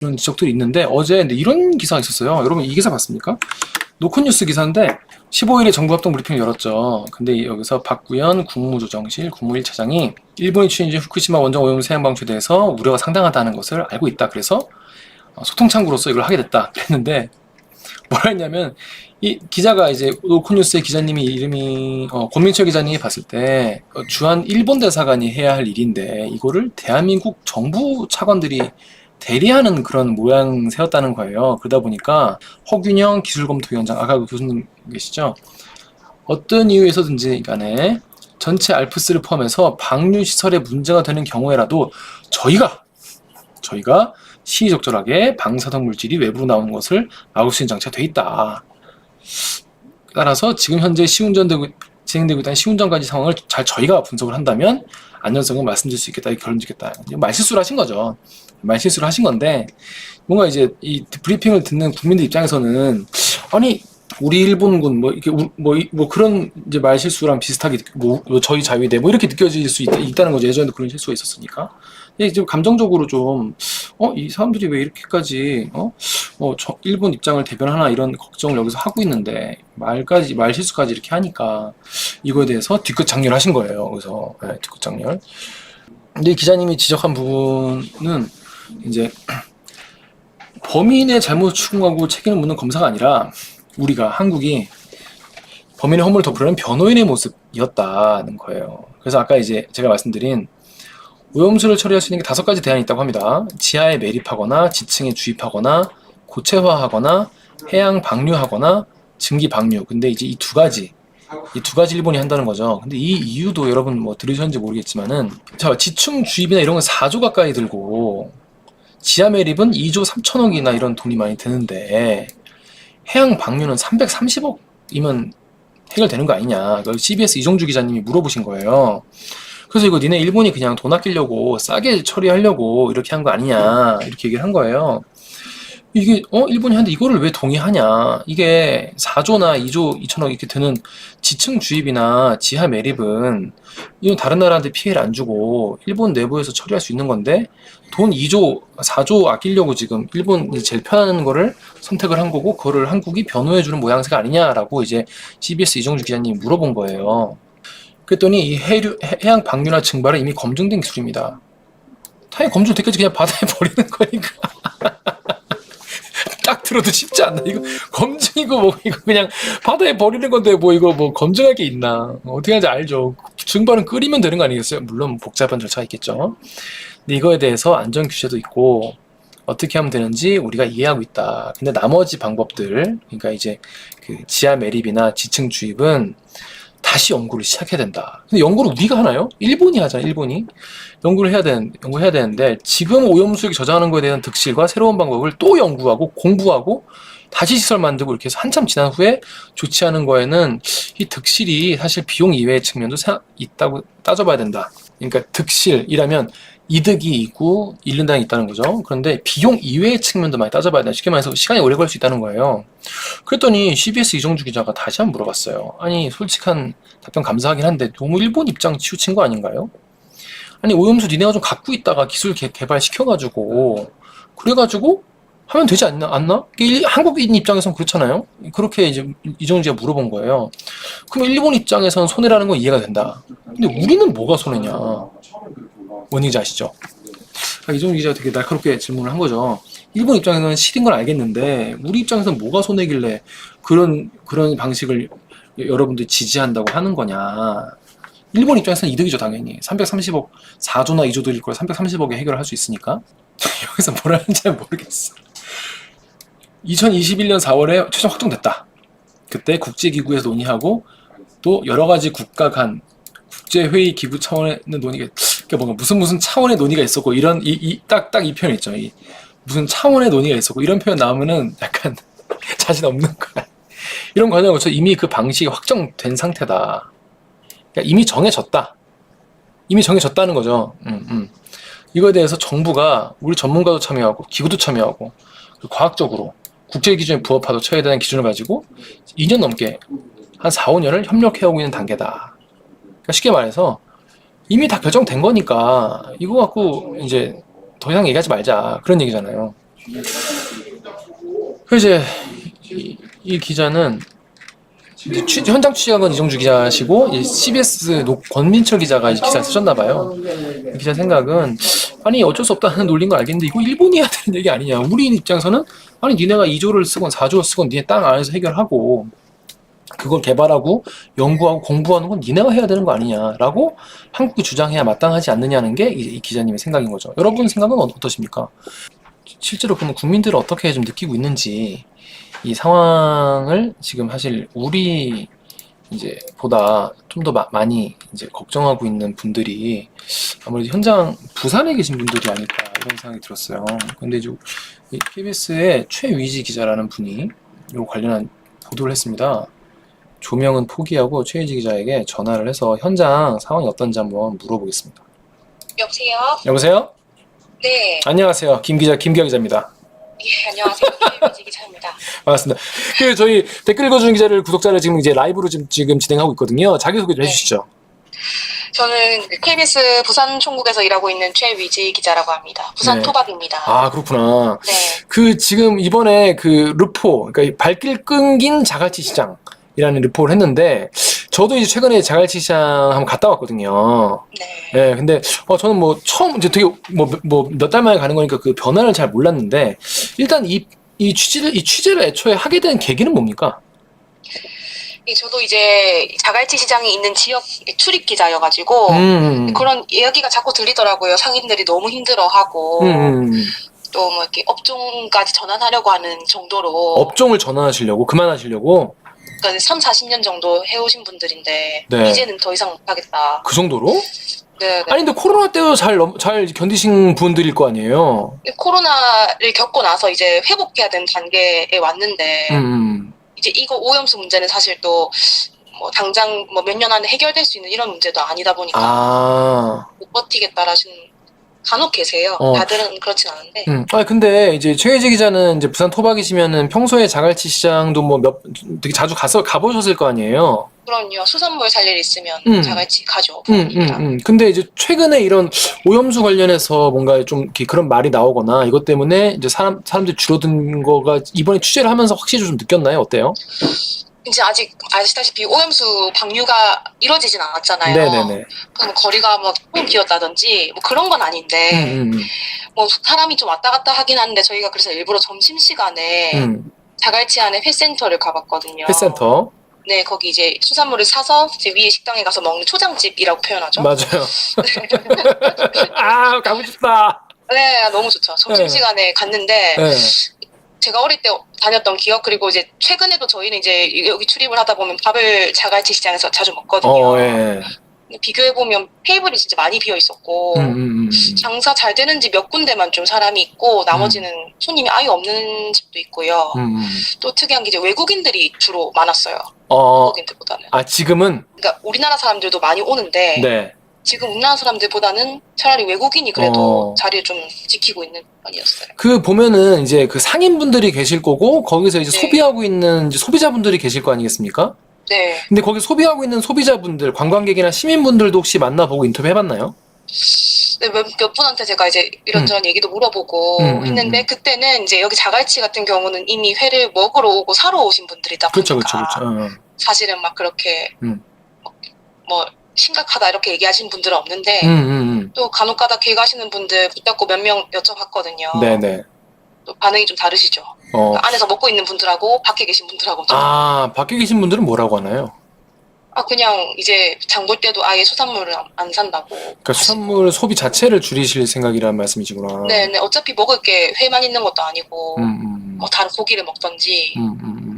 그런 지적들이 있는데 어제 근데 이런 기사가 있었어요. 여러분 이 기사 봤습니까? 노컷뉴스 기사인데 15일에 정부 합동 브리핑을 열었죠. 근데 여기서 박구현 국무조정실 국무 1차장이 일본이 추진 중 후쿠시마 원전 오염수 해양 방출에 대해서 우려가 상당하다는 것을 알고 있다. 그래서 소통 창구로서 이걸 하게 됐다. 그랬는데 뭐라 했냐면 이 기자가 이제 노컷뉴스의 기자님이 이름이 권민철 기자님이 봤을 때 주한 일본 대사관이 해야 할 일인데 이거를 대한민국 정부 차관들이 대리하는 그런 모양새였다는 거예요. 그러다 보니까 허균영 기술검토위원장, 아까 그 교수님 계시죠? 어떤 이유에서든지 간에 전체 알프스를 포함해서 방류시설에 문제가 되는 경우에라도 저희가 시의적절하게 방사성 물질이 외부로 나오는 것을 막을 수 있는 장치가 돼 있다. 따라서 지금 현재 진행되고 있다는 시운전까지 상황을 잘 저희가 분석을 한다면 안전성은 말씀드릴 수 있겠다, 결론 짓겠다. 말실수를 하신 거죠. 말실수를 하신 건데 뭔가 이제 이 브리핑을 듣는 국민들 입장에서는 아니 우리 일본군 뭐 이렇게 뭐 그런 이제 말실수랑 비슷하게 뭐 저희 자위대 뭐 이렇게 느껴질 수 있다는 거죠. 예전에도 그런 실수가 있었으니까. 이제 감정적으로 좀 이 사람들이 왜 이렇게까지 일본 입장을 대변하나 이런 걱정을 여기서 하고 있는데 말 실수까지 이렇게 하니까 이거에 대해서 뒤끝 장렬하신 거예요. 그래서 뒤끝 장렬. 근데 이 기자님이 지적한 부분은 이제 범인의 잘못을 추궁하고 책임을 묻는 검사가 아니라 우리가 한국이 범인의 허물을 덮으려는 변호인의 모습이었다는 거예요. 그래서 아까 이제 제가 말씀드린 오염수를 처리할 수 있는 게 5가지 대안이 있다고 합니다. 지하에 매립하거나 지층에 주입하거나 고체화하거나 해양 방류하거나 증기 방류. 근데 이제 이 두 가지 일본이 한다는 거죠. 근데 이 이유도 여러분 뭐 들으셨는지 모르겠지만은 자, 지층 주입이나 이런 건 4조 가까이 들고 지하 매립은 2조 3천억이나 이런 돈이 많이 드는데 해양 방류는 330억이면 해결되는 거 아니냐. 그걸 CBS 이종주 기자님이 물어보신 거예요. 그래서 이거 니네 일본이 그냥 돈 아끼려고 싸게 처리하려고 이렇게 한 거 아니냐 이렇게 얘기를 한 거예요. 이게 일본이 하는데 이거를 왜 동의하냐. 이게 4조나 2조 2천억 이렇게 드는 지층 주입이나 지하 매립은 이건 다른 나라한테 피해를 안 주고 일본 내부에서 처리할 수 있는 건데 돈 2조 4조 아끼려고 지금 일본이 제일 편한 거를 선택을 한 거고 그거를 한국이 변호해주는 모양새가 아니냐라고 이제 CBS 이정주 기자님이 물어본 거예요. 그랬더니 이 해양 방류나 증발은 이미 검증된 기술입니다. 당연히 검증됐겠지. 그냥 바다에 버리는 거니까. 딱 들어도 쉽지 않나. 이거 검증이고 뭐 이거 그냥 바다에 버리는 건데 뭐 이거 뭐 검증할 게 있나. 어떻게 하는지 알죠. 증발은 끓이면 되는 거 아니겠어요? 물론 복잡한 절차가 있겠죠. 근데 이거에 대해서 안전 규제도 있고 어떻게 하면 되는지 우리가 이해하고 있다. 근데 나머지 방법들, 그러니까 이제 그 지하 매립이나 지층 주입은 다시 연구를 시작해야 된다. 근데 연구를 우리가 하나요? 일본이 하잖아, 일본이. 연구를 해야 되는데, 지금 오염수액 저장하는 거에 대한 득실과 새로운 방법을 또 연구하고, 공부하고, 다시 시설 만들고 이렇게 해서 한참 지난 후에 조치하는 거에는 이 득실이 사실 비용 이외의 측면도 있다고 따져봐야 된다. 그러니까 득실이라면 이득이 있고 잃는다는 게 있다는 거죠. 그런데 비용 이외의 측면도 많이 따져봐야 된다. 쉽게 말해서 시간이 오래 걸릴 수 있다는 거예요. 그랬더니 CBS 이정주 기자가 다시 한번 물어봤어요. 아니 솔직한 답변 감사하긴 한데 너무 일본 입장 치우친 거 아닌가요? 아니 오염수 니네가 좀 갖고 있다가 기술 개발시켜가지고 그래가지고 하면 되지 않나? 한국인 입장에선 그렇잖아요. 그렇게 이제 이정주가 물어본 거예요. 그럼 일본 입장에선 손해라는 건 이해가 된다. 근데 우리는 뭐가 손해냐? 뭔지 아시죠? 이종주 기자가 되게 날카롭게 질문을 한 거죠. 일본 입장에서는 실인 건 알겠는데 우리 입장에서는 뭐가 손해길래 그런 방식을 여러분들이 지지한다고 하는 거냐. 일본 입장에서는 이득이죠, 당연히. 330억, 4조나 2조 드릴 걸 330억에 해결을 할 수 있으니까. 여기서 뭘 하는지 잘 모르겠어. 2021년 4월에 최종 확정됐다. 그때 국제기구에서 논의하고 또 여러 가지 국가 간 국제회의 기구 차원의 논의가, 그러니까 뭔가 무슨 차원의 논의가 있었고, 이런, 딱 이 표현 있죠. 무슨 차원의 논의가 있었고, 이런 표현 나오면은 약간 자신 없는 거야. 이런 과정을 거쳐 이미 그 방식이 확정된 상태다. 그러니까 이미 정해졌다. 이미 정해졌다는 거죠. 이거에 대해서 정부가 우리 전문가도 참여하고, 기구도 참여하고, 과학적으로 국제 기준에 부합하도 쳐야 되는 기준을 가지고 2년 넘게 한 4, 5년을 협력해오고 있는 단계다. 그러니까 쉽게 말해서 이미 다 결정된 거니까 이거 갖고 이제 더 이상 얘기하지 말자. 그런 얘기잖아요. 그 이제 이 기자는 이제 현장 취재한 건 이정주 기자시고 이 CBS 권민철 기자가 이 기사를 쓰셨나 봐요. 이 기자 생각은 아니 어쩔 수 없다는 논리인 거 알겠는데 이거 일본이 해야 되는 얘기 아니냐. 우리 입장에서는 아니 니네가 2조를 쓰건 4조를 쓰건 니네 땅 안에서 해결하고 그걸 개발하고 연구하고 공부하는 건 니네가 해야 되는 거 아니냐라고 한국이 주장해야 마땅하지 않느냐는 게 이 기자님의 생각인 거죠. 여러분 생각은 어떠십니까? 실제로 그러면 국민들은 어떻게 좀 느끼고 있는지 이 상황을 지금 사실 우리 이제 보다 좀 더 많이 이제 걱정하고 있는 분들이 아무래도 현장 부산에 계신 분들이 아닐까 이런 생각이 들었어요. 근데 이제 이 KBS의 최위지 기자라는 분이 이 관련한 보도를 했습니다. 조명은 포기하고 최위지 기자에게 전화를 해서 현장 상황이 어떤지 한번 물어보겠습니다. 여보세요? 여보세요? 네. 안녕하세요. 김기자, 김기아 기자입니다. 예, 안녕하세요. 김혜지 기자입니다. 반갑습니다. 그 저희 댓글 읽어주는 기자를 구독자를 지금 이제 라이브로 지금 진행하고 있거든요. 자기소개 좀 해주시죠. 저는 KBS 부산 총국에서 일하고 있는 최위지 기자라고 합니다. 부산 네. 토박입니다. 아, 그렇구나. 네. 그 지금 이번에 그 르포, 그러니까 발길 끊긴 자갈치 시장이라는 르포를 했는데 저도 이제 최근에 자갈치 시장 한번 갔다 왔거든요. 네. 예, 근데 저는 뭐 처음 이제 되게 뭐 몇 달 만에 가는 거니까 그 변화를 잘 몰랐는데 일단 이 취재를 애초에 하게 된 계기는 뭡니까? 저도 이제 자갈치 시장이 있는 지역 출입 기자여가지고 그런 이야기가 자꾸 들리더라고요. 상인들이 너무 힘들어하고 또 뭐 이렇게 업종까지 전환하려고 하는 정도로. 업종을 전환하시려고? 그만하시려고? 그러니까 3, 40년 정도 해오신 분들인데 네. 이제는 더 이상 못하겠다. 그 정도로? 네. 아니 근데 코로나 때도 잘 견디신 분들일 거 아니에요? 코로나를 겪고 나서 이제 회복해야 되는 단계에 왔는데 이제 이거 오염수 문제는 사실 또 뭐 당장 뭐 몇 년 안에 해결될 수 있는 이런 문제도 아니다 보니까 못 버티겠다라시는 간혹 계세요. 다들은 그렇진 않은데. 아니 근데 이제 최혜지 기자는 이제 부산 토박이시면은 평소에 자갈치 시장도 뭐 되게 자주 가보셨을 거 아니에요? 그럼요. 수산물 살 일 있으면 자갈치 가죠. 근데 이제 최근에 이런 오염수 관련해서 뭔가 좀 이렇게 그런 말이 나오거나 이것 때문에 이제 사람들이 줄어든 거가 이번에 취재를 하면서 확실히 좀 느꼈나요? 어때요? 이제 아직 아시다시피 오염수 방류가 이루어지진 않았잖아요. 네네네. 그럼 거리가 막 뻥 비었다든지 뭐 그런 건 아닌데 뭐 사람이 좀 왔다 갔다 하긴 하는데 저희가 그래서 일부러 점심시간에 자갈치 안에 회센터를 가봤거든요. 회센터? 네, 거기 이제 수산물을 사서 이제 위에 식당에 가서 먹는 초장집이라고 표현하죠. 맞아요. 아, 가고 싶다. 네, 너무 좋죠. 점심시간에 갔는데 제가 어릴 때 다녔던 기억 그리고 이제 최근에도 저희는 이제 여기 출입을 하다 보면 밥을 자갈치 시장에서 자주 먹거든요. 비교해보면 테이블이 진짜 많이 비어 있었고 장사 잘 되는 집 몇 군데만 좀 사람이 있고 나머지는 손님이 아예 없는 집도 있고요. 또 특이한 게 이제 외국인들이 주로 많았어요. 한국인들보다는. 아, 지금은? 그러니까 우리나라 사람들도 많이 오는데 네. 지금 우리나라 사람들보다는 차라리 외국인이 그래도 자리를 좀 지키고 있는 편이었어요. 그 보면은 이제 그 상인분들이 계실 거고 거기서 이제 소비하고 있는 이제 소비자분들이 계실 거 아니겠습니까? 네. 근데 거기 소비하고 있는 소비자분들, 관광객이나 시민분들도 혹시 만나보고 인터뷰 해봤나요? 네, 몇 분한테 제가 이제 이런저런 얘기도 물어보고 했는데 그때는 이제 여기 자갈치 같은 경우는 이미 회를 먹으러 오고 사러 오신 분들이다 보니까 그렇죠. 사실은 막 그렇게 뭐 심각하다 이렇게 얘기하신 분들은 없는데 또 간혹가다 길 가시는 분들 붙잡고 몇 명 여쭤봤거든요. 네네. 또 반응이 좀 다르시죠. 그러니까 안에서 먹고 있는 분들하고 밖에 계신 분들하고 좀. 밖에 계신 분들은 뭐라고 하나요? 그냥 이제 장 볼 때도 아예 수산물을 안 산다고. 그러니까 수산물 소비 자체를 줄이실 생각이라는 말씀이시구나. 네, 어차피 먹을 게 회만 있는 것도 아니고 뭐 다른 고기를 먹던지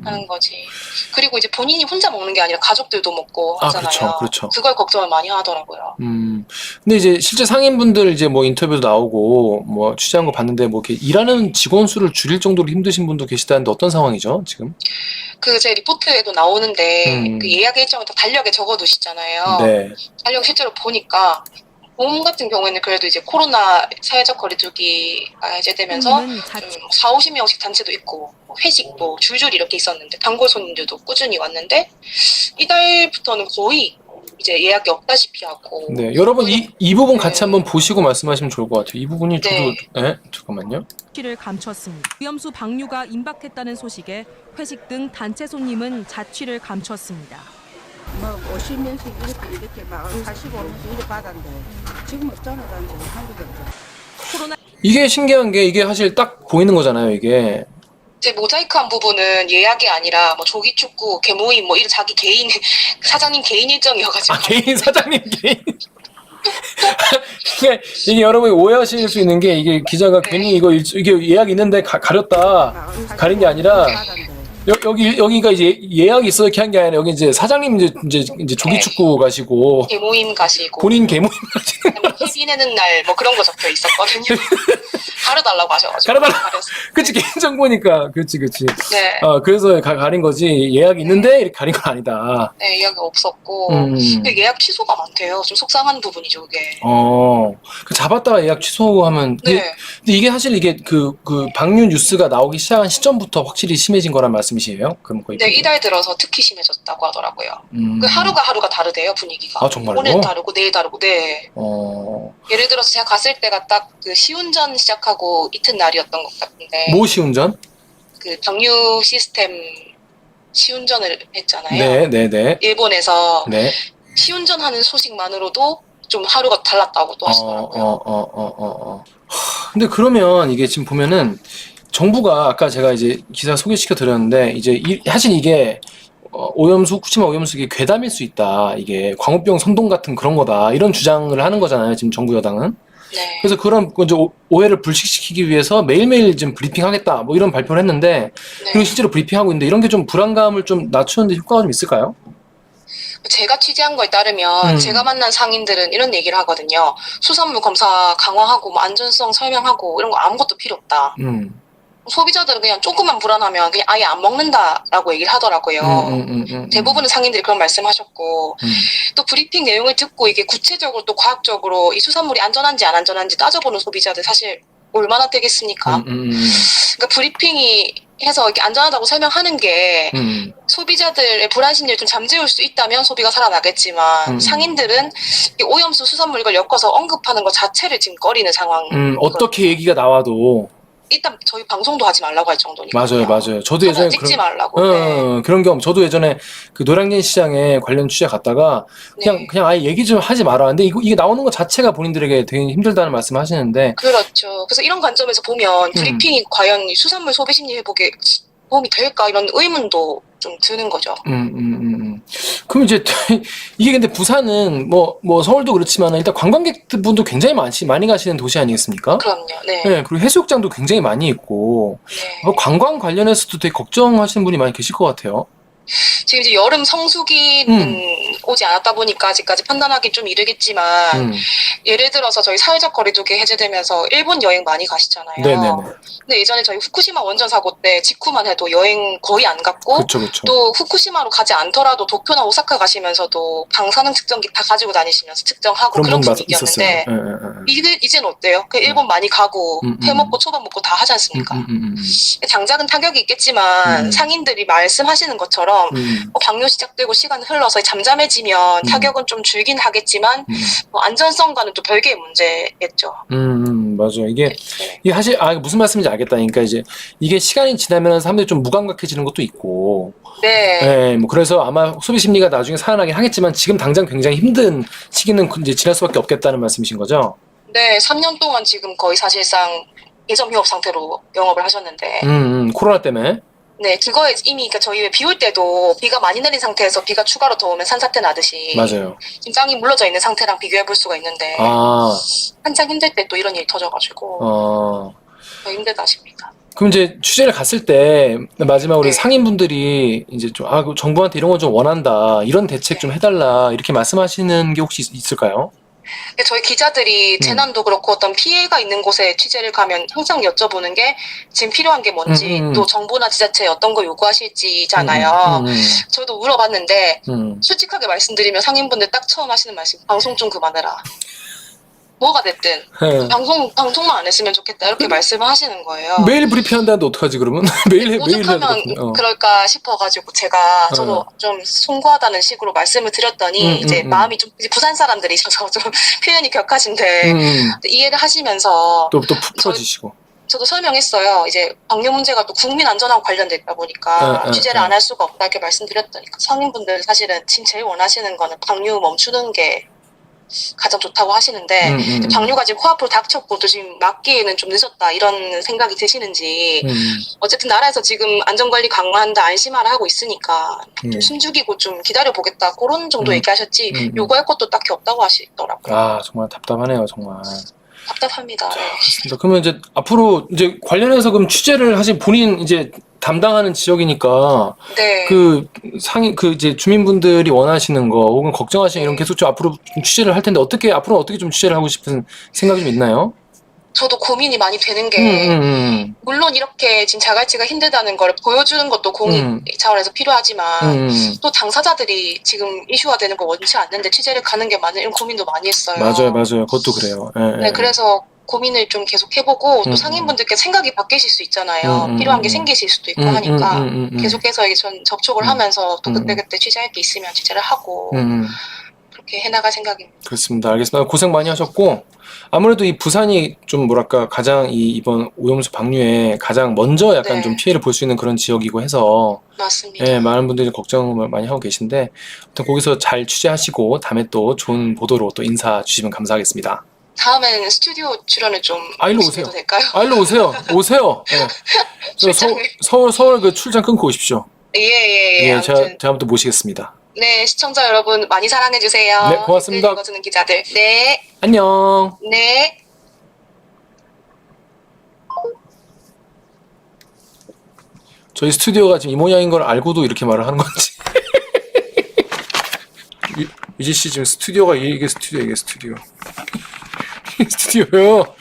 하는 거지. 그리고 이제 본인이 혼자 먹는 게 아니라 가족들도 먹고 하잖아요. 그렇죠. 그걸 걱정을 많이 하더라고요. 근데 이제 실제 상인분들 이제 뭐 인터뷰도 나오고 뭐 취재한 거 봤는데 뭐 이렇게 일하는 직원 수를 줄일 정도로 힘드신 분도 계시다는데 어떤 상황이죠, 지금? 제 리포트에도 나오는데 그 예약 일정을 다 달력에 적어두시잖아요. 네. 달력 실제로 보니까 봄 같은 경우에는 그래도 이제 코로나 사회적 거리두기가 해제되면서 4, 50명씩 단체도 있고 회식도 줄줄이 이렇게 있었는데 단골 손님들도 꾸준히 왔는데 이달부터는 거의 이제 예약이 없다시피 하고. 네, 여러분 이 부분 같이 한번 보시고 말씀하시면 좋을 것 같아요. 이 부분이 저도 잠깐만요. 를 감췄습니다. 오염수 방류가 임박했다는 소식에 회식 등 단체 손님은 자취를 감췄습니다. 뭐 50년씩 이렇게 막 85년씩 이렇게 받았는데 지금 없잖아. 한국에 코로나 이게 신기한 게 이게 사실 딱 보이는 거잖아요, 이게. 이제 모자이크한 부분은 예약이 아니라 뭐 조기 축구, 개모임 뭐 이런 자기 개인 사장님 개인 일정이어가지고. 개인 사장님 개인. 이게 여러분이 오해하실 수 있는 게 이게 기자가 괜히 이게 예약 있는데 가렸다 가린 게 아니라 여기가 이제 예약이 있어 이렇게 한 게 아니라 여기 이제 사장님 이제 조기 축구 가시고 개모임 가시고 본인 개모임 가시고 회비 내는 날 뭐 그런 거 적혀 있었거든요. 가려달라고 하셔가지고. 가려달라. 그치 개인정보니까 그치. 네. 그래서 가린 거지 예약이 있는데 이렇게 가린 건 아니다. 네, 예약이 없었고 근데 예약 취소가 많대요. 좀 속상한 부분이죠, 그게. 그 잡았다가 예약 취소하면 네. 근데 이게 사실 이게 그 방류 뉴스가 나오기 시작한 시점부터 확실히 심해진 거란 말씀이시에요? 그럼 거의 네, 이달 들어서 특히 심해졌다고 하더라고요. 그 하루가 다르대요, 분위기가. 아, 정말요? 오늘 다르고 내일 다르고. 네. 예를 예를 들어서 제가 갔을 때가 딱 그 시운전 시작하고 이튿날이었던 것 같은데. 뭐 시운전? 그 방류 시스템 시운전을 했잖아요. 네. 일본에서 네. 시운전하는 소식만으로도 좀 하루가 달랐다고 또 하시더라고요. 근데 그러면 이게 지금 보면은 정부가 아까 제가 이제 기사 소개시켜 드렸는데 이제 사실 이게 후쿠시마 오염수 이게 괴담일 수 있다. 이게 광우병 선동 같은 그런 거다. 이런 주장을 하는 거잖아요. 지금 정부 여당은. 네. 그래서 그런 이제 오해를 불식시키기 위해서 매일매일 지금 브리핑하겠다. 뭐 이런 발표를 했는데 네. 그리고 실제로 브리핑하고 있는데 이런 게 좀 불안감을 좀 낮추는 데 효과가 좀 있을까요? 제가 취재한 거에 따르면 제가 만난 상인들은 이런 얘기를 하거든요. 수산물 검사 강화하고 뭐 안전성 설명하고 이런 거 아무것도 필요 없다. 소비자들은 그냥 조금만 불안하면 그냥 아예 안 먹는다라고 얘기를 하더라고요. 대부분의 상인들이 그런 말씀하셨고 또 브리핑 내용을 듣고 이게 구체적으로 또 과학적으로 이 수산물이 안전한지 안 안전한지 따져보는 소비자들 사실 얼마나 되겠습니까? 그러니까 브리핑이 해서 이렇게 안전하다고 설명하는 게 소비자들의 불안 심리를 좀 잠재울 수 있다면 소비가 살아나겠지만 상인들은 이 오염수 수산물 이걸 엮어서 언급하는 것 자체를 지금 꺼리는 상황. 어떻게 얘기가 나와도 일단 저희 방송도 하지 말라고 할 정도니까. 맞아요. 저도 예전에 찍지 말라고. 네. 그런 경험. 저도 예전에 그 노량진 시장에 관련 취재 갔다가 그냥 아예 얘기 좀 하지 마라. 근데 이게 나오는 것 자체가 본인들에게 되게 힘들다는 말씀을 하시는데. 그렇죠. 그래서 이런 관점에서 보면 브리핑이 과연 이 수산물 소비 심리 회복에 도움이 될까 이런 의문도 좀 드는 거죠. 그럼 이제 이게 근데 부산은 뭐 서울도 그렇지만 일단 관광객분도 굉장히 많이 가시는 도시 아니겠습니까? 그럼요. 네. 네, 그리고 해수욕장도 굉장히 많이 있고 네. 관광 관련해서도 되게 걱정하시는 분이 많이 계실 것 같아요. 지금 이제 여름 성수기는 오지 않았다 보니까 아직까지 판단하기 좀 이르겠지만 예를 들어서 저희 사회적 거리두기 해제되면서 일본 여행 많이 가시잖아요. 네네네. 근데 예전에 저희 후쿠시마 원전 사고 때 직후만 해도 여행 거의 안 갔고 그쵸. 또 후쿠시마로 가지 않더라도 도쿄나 오사카 가시면서도 방사능 측정기 다 가지고 다니시면서 측정하고 그런 분위기였는데 이제는 어때요? 그 일본 많이 가고 회 먹고 초밥 먹고 다 하지 않습니까? 장작은 타격이 있겠지만 상인들이 말씀하시는 것처럼 방류 시작되고 시간 흘러서 잠잠해지면 타격은 좀 줄긴 하겠지만 뭐 안전성과는 또 별개의 문제겠죠. 맞아요. 이게 사실 무슨 말씀인지 알겠다. 그러니까 이제 이게 시간이 지나면 사람들이 좀 무감각해지는 것도 있고. 네. 뭐 그래서 아마 소비 심리가 나중에 살아나긴 하겠지만 지금 당장 굉장히 힘든 시기는 이제 지날 수밖에 없겠다는 말씀이신 거죠? 네, 3년 동안 지금 거의 사실상 예전 휴업 상태로 영업을 하셨는데. 코로나 때문에. 네, 그거에 이미 그러니까 저희 왜 비 올 때도 비가 많이 내린 상태에서 비가 추가로 더 오면 산사태 나듯이 맞아요. 지금 땅이 물러져 있는 상태랑 비교해 볼 수가 있는데 한창 힘들 때 또 이런 일이 터져가지고 더 힘들다 싶습니다. 그럼 이제 취재를 갔을 때 마지막으로 상인분들이 이제 좀 정부한테 이런 거 좀 원한다, 이런 대책 좀 해달라 이렇게 말씀하시는 게 혹시 있을까요? 저희 기자들이 재난도 그렇고 어떤 피해가 있는 곳에 취재를 가면 항상 여쭤보는 게 지금 필요한 게 뭔지 또 정부나 지자체에 어떤 거 요구하실지잖아요. 저도 물어봤는데 솔직하게 말씀드리면 상인분들 딱 처음 하시는 말씀 방송 좀 그만해라. 뭐가 됐든 예. 방송만 안 했으면 좋겠다 이렇게 말씀을 하시는 거예요. 매일 브리핑한다는데 어떡하지 그러면? 매일 해야 오죽하면 되거든요. 그럴까 싶어가지고 제가 저도 좀 송구하다는 식으로 말씀을 드렸더니 이제 마음이 좀 이제 부산 사람들이셔서 좀 표현이 격하신데 이해를 하시면서 또 푹 풀어지시고. 저도 설명했어요. 이제 방류 문제가 또 국민 안전하고 관련됐다 보니까 취재를 안 할 수가 없다 이렇게 말씀드렸더니 성인분들 사실은 지금 제일 원하시는 거는 방류 멈추는 게 가장 좋다고 하시는데 방류가 지금 코앞으로 닥쳤고 또 지금 막기에는 좀 늦었다 이런 생각이 드시는지 어쨌든 나라에서 지금 안전관리 강화한다 안심하라 하고 있으니까 좀 숨죽이고 좀 기다려보겠다 그런 정도 얘기하셨지 요구할 것도 딱히 없다고 하시더라고요. 아 정말 답답하네요 정말. 답답합니다. 네. 좋습니다. 그러면 이제 앞으로 이제 관련해서 그럼 취재를 하신 본인 이제 담당하는 지역이니까 네. 그 이제 주민분들이 원하시는 거 혹은 걱정하시는 이런 계속 좀 앞으로 좀 취재를 할 텐데 앞으로 어떻게 좀 취재를 하고 싶은 생각이 좀 있나요? 저도 고민이 많이 되는 게 물론 이렇게 지금 자갈치가 힘들다는 걸 보여주는 것도 공익 차원에서 필요하지만 또 당사자들이 지금 이슈화 되는 거 원치 않는데 취재를 가는 게 맞는 이런 고민도 많이 했어요. 맞아요. 그것도 그래요. 네, 그래서 고민을 좀 계속 해보고 또 상인분들께 생각이 바뀌실 수 있잖아요. 필요한 게 생기실 수도 있고 하니까 계속해서 이게 전 접촉을 하면서 또 그때그때 취재할 게 있으면 취재를 하고 그렇게 해나갈 생각입니다. 그렇습니다. 알겠습니다. 고생 많이 하셨고 아무래도 이 부산이 좀 뭐랄까 가장 이번 오염수 방류에 가장 먼저 약간 네. 좀 피해를 볼 수 있는 그런 지역이고 해서 맞습니다. 예, 많은 분들이 걱정을 많이 하고 계신데 아무튼 거기서 잘 취재하시고 다음에 또 좋은 보도로 또 인사 주시면 감사하겠습니다. 다음엔 스튜디오 출연을 좀 일로 해도 오세요. 될까요? 일로 오세요. 예. 서울 그 출장 끊고 오십시오. 예. 예, 제가 아무튼 한번 또 모시겠습니다. 네, 시청자 여러분 많이 사랑해 주세요. 네, 고맙습니다. 댓글 읽어주는 기자들. 네. 안녕. 네. 저희 스튜디오가 지금 이 모양인 걸 알고도 이렇게 말을 하는 건지. 유지 씨 지금 스튜디오가 이게 스튜디오요. 스튜디오요.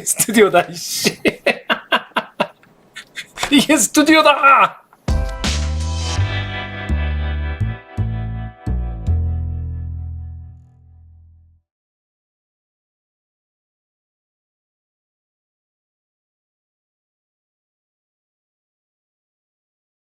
스튜디오다 이씨. 이게 스튜디오다.